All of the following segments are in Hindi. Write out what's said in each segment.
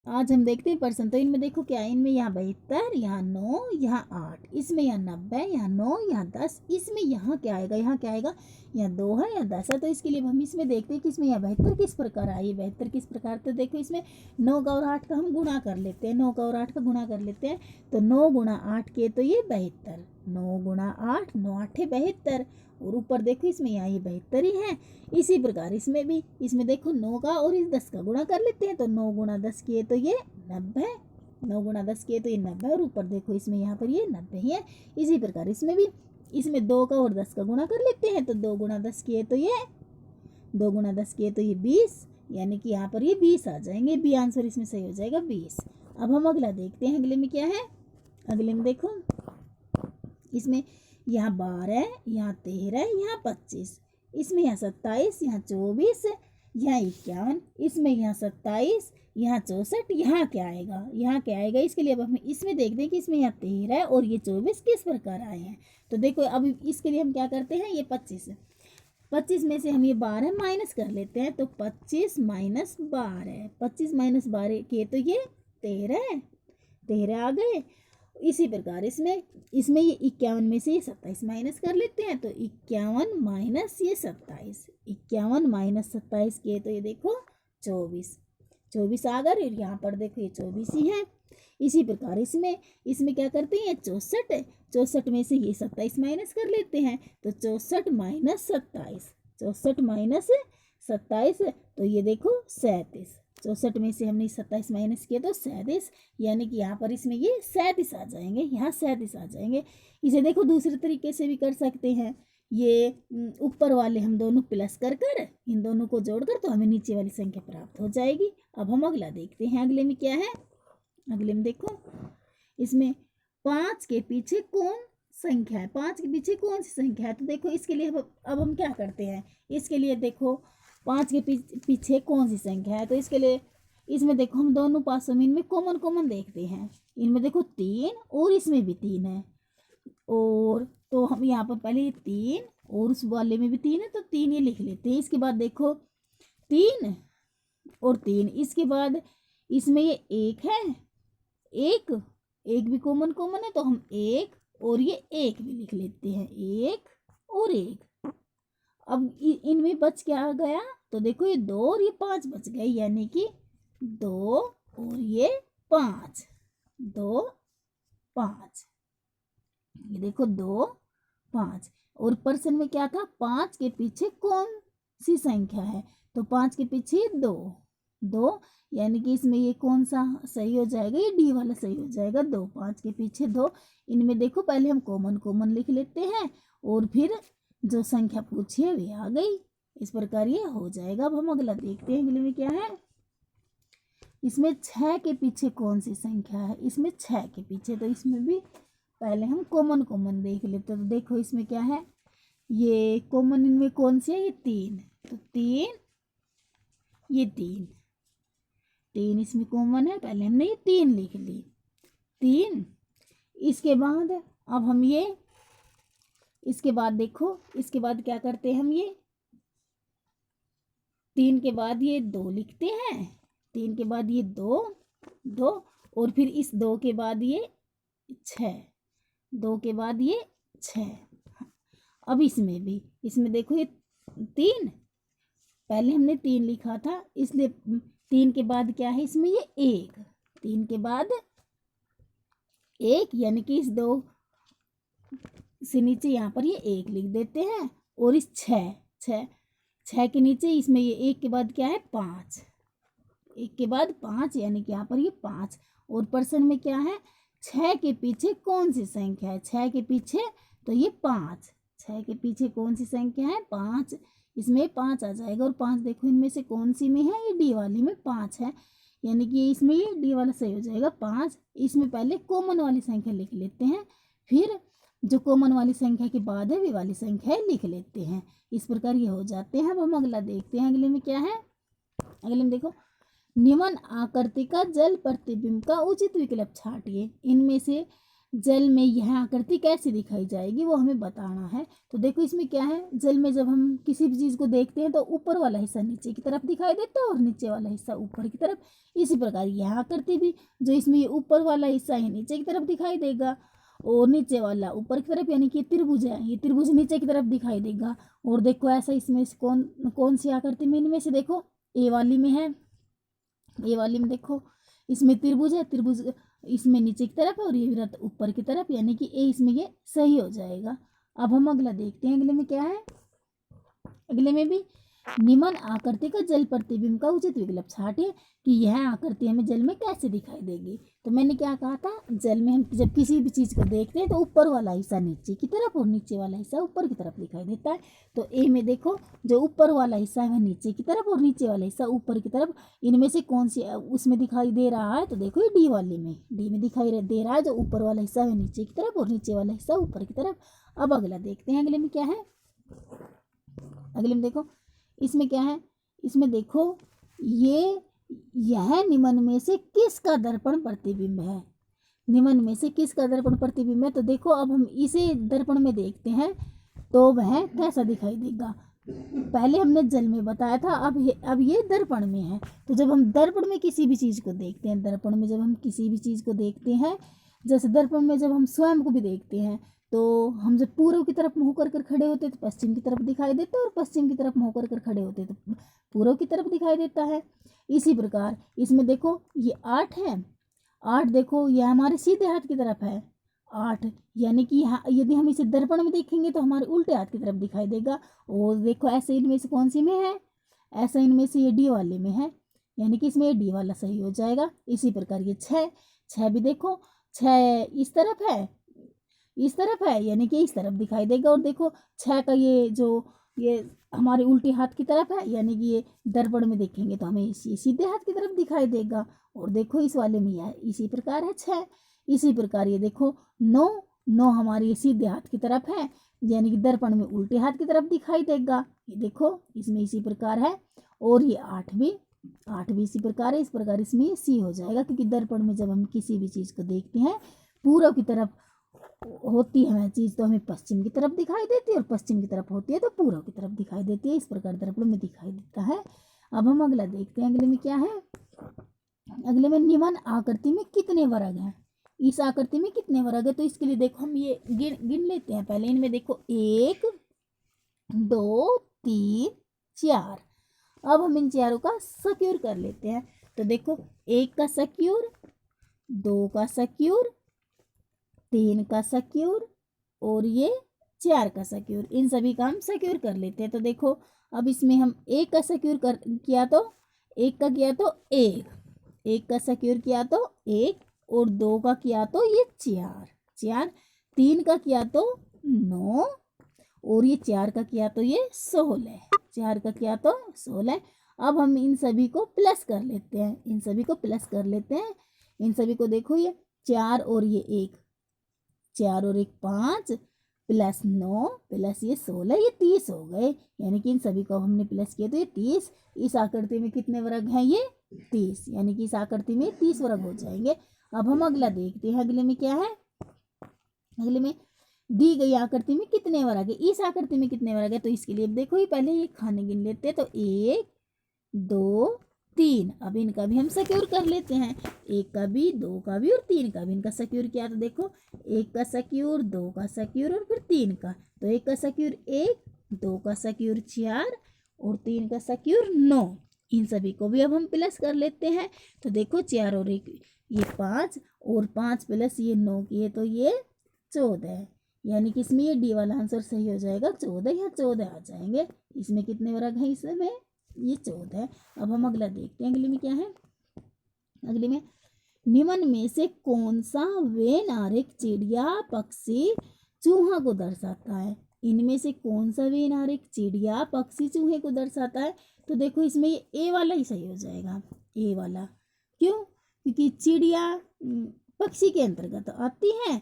आज हम देखते हैं प्रश्न। तो इनमें देखो क्या है, इनमें यहाँ 72, यहाँ 9, यहाँ 8, इसमें यहाँ 90, यहाँ 9, यहाँ 10, इसमें यहाँ क्या आएगा, यहाँ क्या आएगा, यहाँ 2 है, यहाँ 10 है। तो इसके लिए हम इसमें देखते हैं कि इसमें यहाँ 72 किस प्रकार आई, 72 किस प्रकार। तो देखो इसमें 9 का और 8 का हम गुणा कर लेते हैं, 9 का और 8 का गुणा कर लेते हैं। तो 9 गुणा 8 के तो ये 72, 9 गुणा 8, 9 8 72, और ऊपर देखो इसमें यहाँ ये 72 ही है। इसी प्रकार इसमें भी, इसमें देखो 9 का और इस 10 का गुणा कर लेते हैं। तो 9 गुणा 10 किए तो ये 90, 9 गुणा 10 किए तो ये 90, और ऊपर देखो इसमें यहाँ पर ये 90 ही है। इसी प्रकार इसमें भी, इसमें 2 का और 10 का गुणा कर लेते हैं। तो 2 गुणा 10 किए तो ये 2 गुणा 10 किए तो ये 20, यानी कि यहाँ पर ये 20 आ जाएंगे। बी आंसर इसमें सही हो जाएगा 20। अब हम अगला देखते हैं, अगले में क्या है। अगले में देखो इसमें यहाँ 12, यहाँ 13, यहाँ 25, इसमें यहाँ 27, यहाँ 24, यहाँ 51, इसमें यहाँ 27, यहाँ 64, यहाँ क्या आएगा, यहाँ क्या आएगा। इसके लिए अब हम इसमें देखते हैं कि इसमें यहाँ 13 और ये 24 किस प्रकार आए हैं। तो देखो अब इसके लिए हम क्या करते हैं, ये 25 में से हम ये 12 माइनस कर लेते हैं। तो 25 माइनस 12, 25 माइनस 12 के तो ये 13 आ गए। इसी प्रकार इसमें ये 51 में से ये 27 माइनस कर लेते हैं। तो 51 माइनस ये 27, 51 माइनस 27 किए तो ये देखो 24 आ गए, और यहाँ पर देखो ये 24 ही है। इसी प्रकार इसमें क्या करते हैं, 64 में से ये 27 माइनस कर लेते हैं। तो 64 माइनस 27, 64 माइनस 27, तो ये देखो 37, 64 में से हमने 27 माइनस किया तो 37, यानी कि यहाँ पर इसमें ये 37 आ जाएंगे, यहाँ 37 आ जाएंगे। इसे देखो दूसरे तरीके से भी कर सकते हैं। ये ऊपर वाले हम दोनों प्लस कर इन दोनों को जोड़कर तो हमें नीचे वाली संख्या प्राप्त हो जाएगी। अब हम अगला देखते हैं, अगले में क्या है। अगले में देखो इसमें 5 के पीछे कौन संख्या है, 5 के पीछे कौन सी संख्या है। तो देखो इसके लिए अब हम क्या करते हैं, इसके लिए देखो 5 के पीछे कौन सी संख्या है। तो इसके लिए इसमें देखो हम दोनों पासों में इनमें कॉमन देखते हैं। इनमें देखो 3 और इसमें भी 3 है, और तो हम यहाँ पर पहले 3 और उस वाले में भी 3 है, तो 3 ये लिख लेते हैं। इसके बाद देखो 3 और 3, इसके बाद इसमें ये 1 है, एक भी कॉमन है, तो हम 1 और ये 1 भी लिख लेते हैं, 1 और 1। अब इनमें बच क्या आ गया, तो देखो ये 2 और ये 5 बच गए, यानी कि 2 और ये 5, 2 5, ये देखो 2 5। और प्रश्न में क्या था, 5 के पीछे कौन सी संख्या है। तो 5 के पीछे 2, यानी कि इसमें ये कौन सा सही हो जाएगा, ये डी वाला सही हो जाएगा, 2, 5 के पीछे 2। इनमें देखो पहले हम कॉमन लिख लेते हैं, और फिर जो संख्या पूछी है वे आ गई। इस प्रकार ये हो जाएगा। अब हम अगला देखते हैं, अगले में क्या है। इसमें 6 के पीछे कौन सी संख्या है, इसमें 6 के पीछे, तो इसमें भी पहले हम कॉमन देख लेते हैं। तो देखो इसमें क्या है, ये कॉमन इनमें कौन सी है, ये 3, तो 3, ये 3 इसमें कॉमन है, पहले हमने ये 3 लिख ली, 3। इसके बाद अब हम ये, इसके बाद देखो, इसके बाद क्या करते हैं हम, ये 3 के बाद ये 2 लिखते हैं, 3 के बाद ये 2, और फिर इस 2 के बाद ये 6, 2 के बाद ये 6। अब इसमें देखो ये 3, पहले हमने 3 लिखा था, इसलिए 3 के बाद क्या है, इसमें ये 1, 3 के बाद 1, यानी कि इस 2 से नीचे यहाँ पर ये 1 लिख देते हैं, और इस 6 के नीचे इसमें ये 1 के बाद क्या है, 5, 1 के बाद 5, यानी कि यहाँ पर ये 5। और प्रश्न में क्या है, 6 के पीछे कौन सी संख्या है, 6 के पीछे तो ये 5, 6 के पीछे कौन सी संख्या है, 5, इसमें 5 आ जाएगा। और 5 देखो इनमें से कौन सी में है, ये डी वाली में 5 है, यानी कि इसमें ये डी वाला सही हो जाएगा 5। इसमें पहले कॉमन वाली संख्या लिख लेते हैं, फिर जो कॉमन वाली संख्या के बाद है वे वाली संख्या लिख लेते हैं। इस प्रकार ये हो जाते हैं। अब हम अगला देखते हैं, अगले में क्या है। अगले में देखो, निम्न आकृति का जल प्रतिबिंब का उचित विकल्प छांटिए। इनमें से जल में यह आकृति कैसे दिखाई जाएगी वो हमें बताना है। तो देखो इसमें क्या है, जल में जब हम किसी भी चीज़ को देखते हैं तो ऊपर वाला हिस्सा नीचे की तरफ दिखाई देता है और नीचे वाला हिस्सा ऊपर की तरफ। इसी प्रकार यह आकृति भी, जो इसमें ये ऊपर वाला हिस्सा है नीचे की तरफ दिखाई देगा और नीचे वाला ऊपर की तरफ, यानी कि त्रिभुज है, ये त्रिभुज नीचे की तरफ दिखाई देगा। और देखो ऐसा इसमें से कौन कौन सी आकृति में, इनमें से देखो ए वाली में है, ए वाली में देखो इसमें त्रिभुज है, त्रिभुज इसमें नीचे की तरफ है और ये वृत्त ऊपर की तरफ, यानी कि ए इसमें ये सही हो जाएगा। अब हम अगला देखते हैं, अगले में क्या है। अगले में भी निम्न आकृति का जल प्रतिबिंब का उचित विकल्प छाटिए कि यह आकृति हमें जल में कैसे दिखाई देगी। तो मैंने क्या कहा था, जल में हम जब किसी भी चीज़ को देखते हैं तो ऊपर वाला हिस्सा नीचे की तरफ और नीचे वाला हिस्सा ऊपर की तरफ दिखाई देता है। तो ए में देखो जो ऊपर वाला हिस्सा है वह नीचे की तरफ और नीचे वाला हिस्सा ऊपर की तरफ, इनमें से कौन सी उसमें दिखाई दे रहा है। तो देखो ये डी वाली में, डी में दिखाई दे रहा है जो ऊपर वाला हिस्सा है नीचे की तरफ और नीचे वाला हिस्सा ऊपर की तरफ। अब अगला देखते हैं, अगले में क्या है। अगले में देखो इसमें क्या है, इसमें देखो यह निम्न में से किसका दर्पण प्रतिबिंब है। निम्न में से किसका दर्पण प्रतिबिंब है। तो देखो अब हम इसे दर्पण में देखते हैं तो वह कैसा दिखाई देगा। पहले हमने जल में बताया था, अब ये दर्पण में है। तो जब हम दर्पण में किसी भी चीज़ को देखते हैं, दर्पण में जब हम किसी भी चीज़ को देखते हैं, जैसे दर्पण में जब हम स्वयं को भी देखते हैं तो हम जब पूर्व की तरफ मुँह कर खड़े होते तो पश्चिम की तरफ दिखाई देता है और पश्चिम की तरफ मुँह कर खड़े होते तो पूर्व की तरफ दिखाई देता है। इसी प्रकार इसमें देखो ये 8 है, 8 देखो यह हमारे सीधे हाथ की तरफ है 8, यानी कि यहाँ यदि हम इसे दर्पण में देखेंगे तो हमारे उल्टे हाथ की तरफ दिखाई देगा। और देखो ऐसे इनमें से कौन सी में है, ऐसा इनमें से ये डी वाले में है, यानी कि इसमें ये डी वाला सही हो जाएगा। इसी प्रकार ये 6 भी देखो 6 इस तरफ है, इस तरफ है, यानी कि इस तरफ दिखाई देगा। और देखो 6 का ये हमारे उल्टे हाथ की तरफ है, यानी कि ये दर्पण में देखेंगे तो हमें इसी सीधे हाथ की तरफ दिखाई देगा। और देखो इस वाले में यह इसी प्रकार है 6। इसी प्रकार ये देखो 9 हमारे सीधे हाथ की तरफ है, यानी कि दर्पण में उल्टे हाथ की तरफ दिखाई देगा। ये देखो इसमें इसी प्रकार है। और ये 8 भी इसी प्रकार है। इस प्रकार इसमें सी हो जाएगा, क्योंकि दर्पण में जब हम किसी भी चीज़ को देखते हैं पूर्व की तरफ होती है चीज़ तो हमें पश्चिम की तरफ दिखाई देती है, और पश्चिम की तरफ होती है तो पूर्व की तरफ दिखाई देती है। इस प्रकार दर्पण में दिखाई देता है। अब हम अगला देखते हैं, अगले में क्या है। अगले में निम्न आकृति में कितने वर्ग हैं। इस आकृति में कितने वर्ग है। तो इसके लिए देखो हम ये गिन लेते हैं। पहले इनमें देखो 1 2 3 4। अब हम इन चारों का सक्यूर कर लेते हैं। तो देखो 1 का सक्यूर, 2 का सक्यूर, 3 का सक्यूर और ये 4 का सक्यूर, इन सभी का हम सक्यूर कर लेते हैं। तो देखो अब इसमें हम 1 का सक्यूर किया तो 1 का किया तो 1 का सक्यूर किया तो 1, और 2 का किया तो ये 4, 3 का किया तो 9, और ये 4 का किया तो ये 16, 4 का किया तो 16। अब हम इन सभी को प्लस कर लेते हैं, इन सभी को प्लस कर लेते हैं। इन सभी को देखो ये 4 और ये 1, 4 और 1 5 प्लस 9 प्लस ये 16, ये 30 हो गए। यानी कि इन सभी को हमने प्लस किया तो ये 30। इस आकृति में कितने वर्ग हैं, ये 30, यानी कि इस आकृति में 30 वर्ग हो जाएंगे। अब हम अगला देखते हैं, अगले में क्या है। अगले में दी गई आकृति में कितने वर्ग है, इस आकृति में कितने वर्ग है। तो इसके लिए देखो ये पहले ये खाने गिन लेते हैं। तो 1 2 3, अब इनका भी हम सिक्योर कर लेते हैं। 1 का भी, 2 का भी और 3 का भी इनका सिक्योर किया। तो देखो 1 का सिक्योर, 2 का सिक्योर और फिर 3 का। तो 1 का सिक्योर 1, 2 का सिक्योर 4 और 3 का सिक्योर 9। इन सभी को भी अब हम प्लस कर लेते हैं। तो देखो 4 और 1 ये 5 और 5 प्लस ये 9 किए तो ये 14, यानी कि इसमें ये डी वाला आंसर सही हो जाएगा 14, या 14 आ जाएंगे। इसमें कितने वर्ग हैं, इसमें ये 14। अब हम अगला देखते हैं, अगले में क्या है। अगले में निम्न में से कौन सा वेन आरेख चिड़िया पक्षी चूहा को दर्शाता है। इनमें से कौन सा वेन आरेख चिड़िया पक्षी चूहे को दर्शाता है। तो देखो इसमें ये ए वाला ही सही हो जाएगा, ए वाला। क्यों, क्योंकि चिड़िया पक्षी के अंतर्गत आती है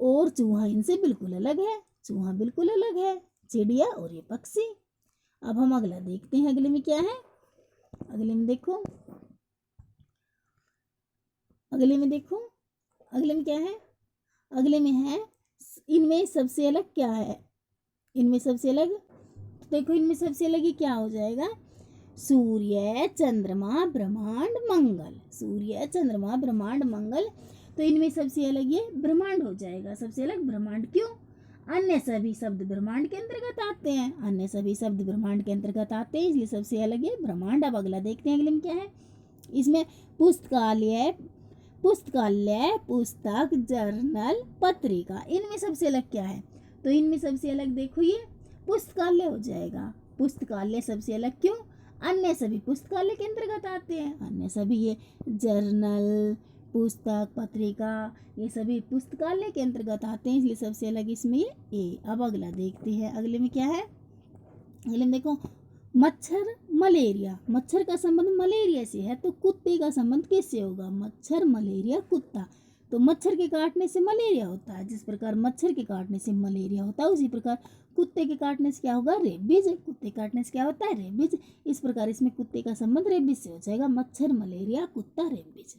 और चूहा इनसे बिल्कुल अलग है, चूहा बिल्कुल अलग है, चिड़िया और ये पक्षी। अब हम अगला देखते हैं, अगले में क्या है। अगले में देखो, अगले में देखो, अगले में क्या है। अगले में है इनमें सबसे अलग क्या है, इनमें सबसे अलग, तो देखो इनमें सबसे अलग ये क्या हो जाएगा, सूर्य चंद्रमा ब्रह्मांड मंगल, सूर्य चंद्रमा ब्रह्मांड मंगल। तो इनमें सबसे अलग ये ब्रह्मांड हो जाएगा, सबसे अलग ब्रह्मांड। क्यों, अन्य सभी शब्द ब्रह्मांड के अंतर्गत आते हैं, अन्य सभी शब्द ब्रह्मांड के अंतर्गत आते हैं, इसलिए सबसे अलग ये ब्रह्मांड। अब अगला देखते हैं अगले में क्या है, इसमें पुस्तकालय, पुस्तकालय पुस्तक जर्नल पत्रिका, इनमें सबसे अलग क्या है, तो इनमें सबसे अलग देखो ये पुस्तकालय हो जाएगा, पुस्तकालय सबसे अलग। क्यों, अन्य सभी पुस्तकालय के अंतर्गत आते हैं, अन्य सभी ये जर्नल पुस्तक पत्रिका ये सभी पुस्तकालय के अंतर्गत आते हैं, इसलिए सबसे अलग इसमें ये ए। अब अगला देखते हैं अगले में क्या है, अगले में देखो मच्छर मलेरिया, मच्छर का संबंध मलेरिया से है, तो कुत्ते का संबंध किससे होगा, मच्छर मलेरिया कुत्ता, तो मच्छर के काटने से मलेरिया होता है, जिस प्रकार मच्छर के काटने से मलेरिया होता है उसी प्रकार कुत्ते के काटने से क्या होगा, रेबीज, कुत्ते काटने से क्या होता है, रेबीज। इस प्रकार इसमें कुत्ते का संबंध रेबीज से हो जाएगा, मच्छर मलेरिया कुत्ता रेबीज।